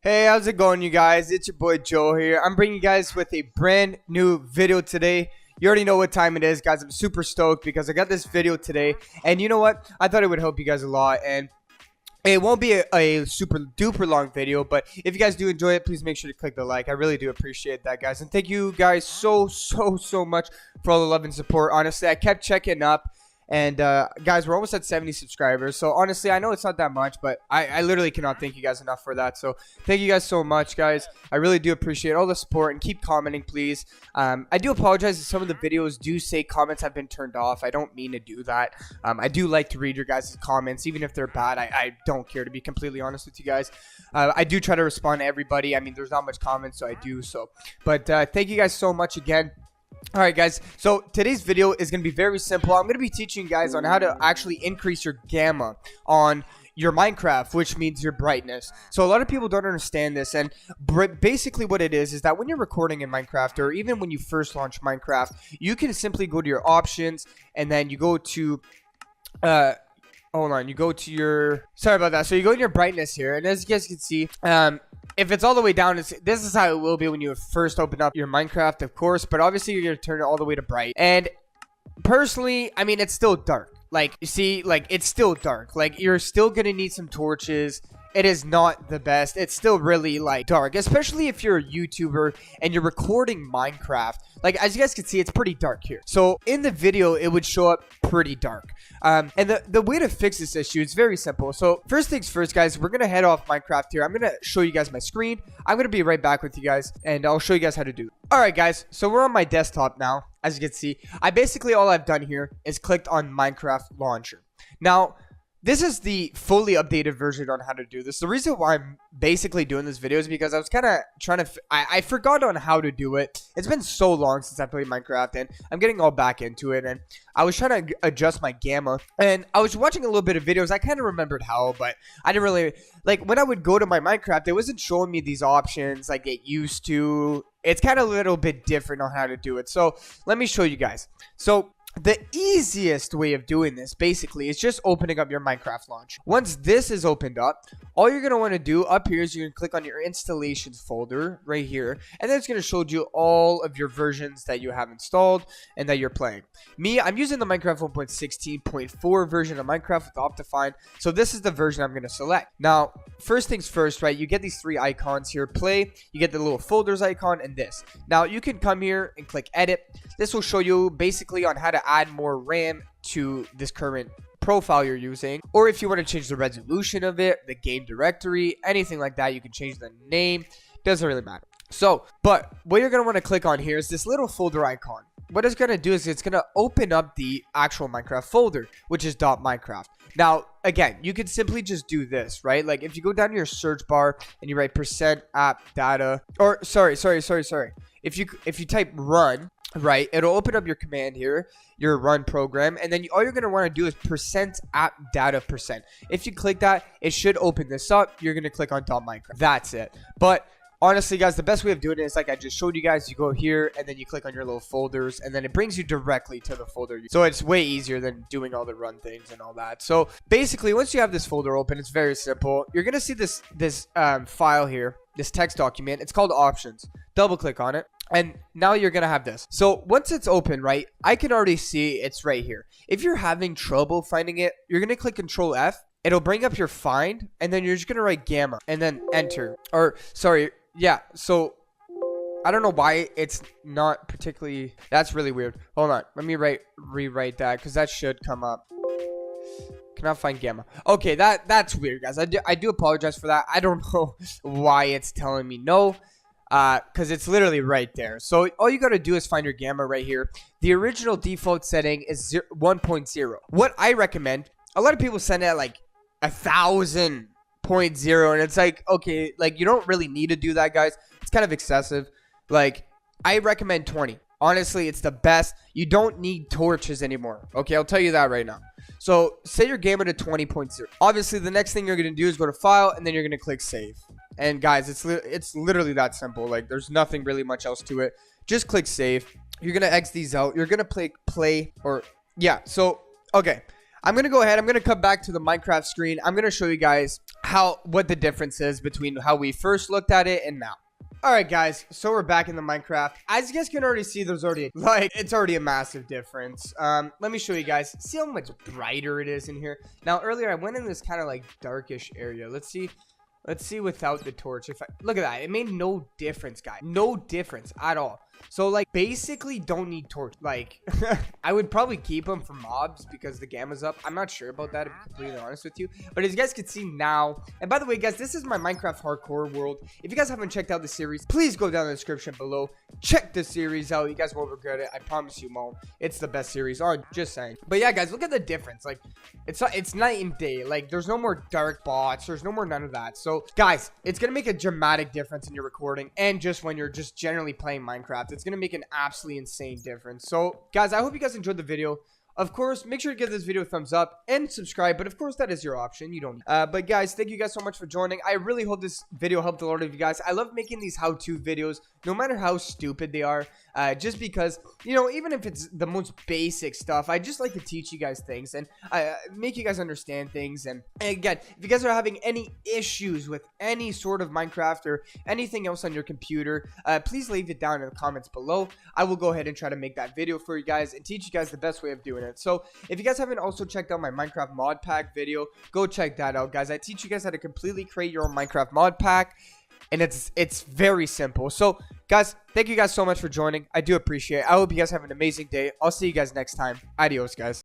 Hey, how's it going, you guys? It's your boy Joe here. I'm bringing you guys with a brand new video today. You already know what time it is, guys. I'm super stoked because I got this video today. And you know what? I thought it would help you guys a lot. And it won't be a super duper long video, but if you guys do enjoy it, please make sure to click the like. I really do appreciate that, guys. And thank you guys so much for all the love and support. Honestly, I kept checking up. And guys, we're almost at 70 subscribers. So honestly, I know it's not that much, but I literally cannot thank you guys enough for that. So thank you guys so much, guys. I really do appreciate all the support, and keep commenting, please. I do apologize if some of the videos do say comments have been turned off. I don't mean to do that. I do like to read your guys' comments, even if they're bad. I don't care, to be completely honest with you guys. I do try to respond to everybody. I mean, there's not much comments, so I do so. But thank you guys so much again. Alright guys, so today's video is going to be very simple. I'm going to be teaching you guys on how to actually increase your gamma on your Minecraft, which means your brightness. So a lot of people don't understand this, and basically what it is that when you're recording in Minecraft, or even when you first launch Minecraft, you can simply go to your options, and then you go to hold on, you go to your, sorry about that, so you go to your brightness here, and as you guys can see, if it's all the way down, this is how it will be when you first open up your Minecraft, of course, but obviously you're going to turn it all the way to bright. And personally, I mean, it's still dark. Like, you see, like, it's still dark. Like, you're still going to need some torches. It is not the best. It's still really, like, dark, especially if you're a YouTuber and you're recording Minecraft. Like, as you guys can see, it's pretty dark here. So in the video, it would show up pretty dark. And the way to fix this issue is very simple. So first things first, guys, we're going to head off Minecraft here. I'm going to show you guys my screen. I'm going to be right back with you guys, and I'll show you guys how to do it. All right, guys, so we're on my desktop now. As you can see, all I've done here is clicked on Minecraft Launcher. Now, this is the fully updated version on how to do this. The reason why I'm basically doing this video is because I was kind of trying to, I forgot on how to do it. It's been so long since I played Minecraft, and I'm getting all back into it, and I was trying to adjust my gamma, and I was watching a little bit of videos. I kind of remembered how, but I didn't really, like, when I would go to my Minecraft, it wasn't showing me these options like it used to. It's kind of a little bit different on how to do it. So let me show you guys. So the easiest way of doing this basically is just opening up your Minecraft launcher. Once this is opened up, all you're going to want to do up here is you're going to click on your installations folder right here, and then it's going to show you all of your versions that you have installed and that you're playing. Me, I'm using the Minecraft 1.16.4 version of Minecraft with Optifine, so this is the version I'm going to select. Now, first things first, right, you get these three icons here: play, you get the little folders icon, and this. Now, you can come here and click edit. This will show you basically on how to add more RAM to this current profile you're using, or if you want to change the resolution of it, the game directory, anything like that. You can change the name, doesn't really matter. So, but what you're going to want to click on here is this little folder icon. What it's going to do is it's going to open up the actual Minecraft folder, which is .minecraft. Now, again, you can simply just do this, right? Like, if you go down to your search bar and you write %app_data, or sorry. If you type run, right, it'll open up your command here, your run program, and then all you're going to want to do is %app_data%. If you click that, it should open this up. You're going to click on .minecraft. That's it. But honestly, guys, the best way of doing it is like I just showed you guys. You go here, and then you click on your little folders, and then it brings you directly to the folder. So it's way easier than doing all the run things and all that. So basically, once you have this folder open, it's very simple. You're going to see this file here, this text document. It's called options. Double click on it, and now you're going to have this. So once it's open, right, I can already see it's right here. If you're having trouble finding it, you're going to click Control F. It'll bring up your find, and then you're just going to write gamma and then enter. Or, sorry, yeah, so I don't know why it's not particularly, that's really weird. Hold on, let me rewrite that, because that should come up. Cannot find gamma. Okay, that's weird, guys. I do apologize for that. I don't know why it's telling me no, because it's literally right there. So all you got to do is find your gamma right here. The original default setting is 1.0. What I recommend, a lot of people send it at like 1,000.0, and it's like, okay, like, you don't really need to do that, guys. It's kind of excessive. Like, I recommend 20. Honestly, it's the best. You don't need torches anymore. Okay, I'll tell you that right now. So set your gamma to 20.0. Obviously, the next thing you're going to do is go to file, and then you're going to click save. And guys, it's literally that simple. Like, there's nothing really much else to it. Just click save. You're going to X these out. You're going to play or yeah. So, okay. I'm going to go ahead. I'm going to come back to the Minecraft screen. I'm going to show you guys what the difference is between how we first looked at it and now. Alright guys, so we're back in the Minecraft. As you guys can already see, there's already, it's already a massive difference. Let me show you guys. See how much brighter it is in here? Now, earlier I went in this kind of like darkish area. Let's see without the torch. Look at that. It made no difference, guys. No difference at all. So, like, basically don't need torch. Like, I would probably keep them for mobs because the gamma's up. I'm not sure about that, to be completely honest with you. But as you guys can see now, and by the way, guys, this is my Minecraft Hardcore world. If you guys haven't checked out the series, please go down in the description below. Check the series out. You guys won't regret it. I promise you won't. It's the best series. Oh, just saying. But yeah, guys, look at the difference. Like, it's night and day. Like, there's no more dark bots. There's no more none of that. So, guys, it's going to make a dramatic difference in your recording and just when you're just generally playing Minecraft. It's going to make an absolutely insane difference. So, guys, I hope you guys enjoyed the video. Of course, make sure to give this video a thumbs up and subscribe. But, of course, that is your option. You don't. But, guys, thank you guys so much for joining. I really hope this video helped a lot of you guys. I love making these how-to videos, no matter how stupid they are. Just because, you know, even if it's the most basic stuff, I just like to teach you guys things and make you guys understand things. And again, if you guys are having any issues with any sort of Minecraft or anything else on your computer, please leave it down in the comments below. I will go ahead and try to make that video for you guys and teach you guys the best way of doing it. So if you guys haven't also checked out my Minecraft mod pack video, go check that out, guys. I teach you guys how to completely create your own Minecraft mod pack. And it's very simple. So, guys, thank you guys so much for joining. I do appreciate it. I hope you guys have an amazing day. I'll see you guys next time. Adios, guys.